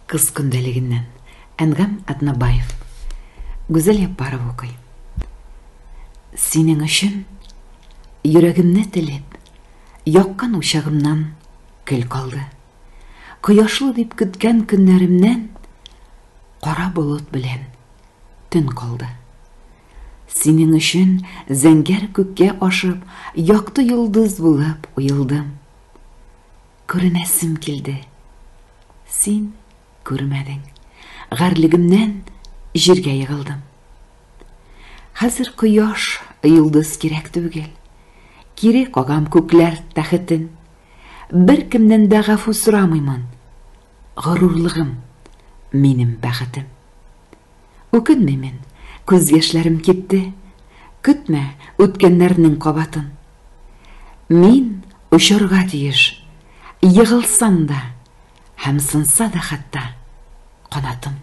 Кыз күнделігінен Әнгам Атнабаев. Гүзел Яппаров оқый. Сенің үшін йөрәгемне телеп, яккан ушагымнан көл калды. Кояшлы дип көткән көннәремнән кара болыт белән төн калды. Синең өчен зәңгәр күккә ашып, якты йолдыз булып уелдым. Күренәсем килде. Син күрмәдең. Гарлыгымнан җиргә егылдым. Хәзер кояш, йолдыз кирәк түгел. Кире кагам күкләр тәхетен. Бер кемнән дә гафу сорамыймын. Горурлыгым минем бәхетем. Үкенмәмен, күз яшьләрем китте. Көтмә үткәннәрнең кабатын. Мин очарга тиеш. Егылсам да, һәм сынса да хәтта канатым.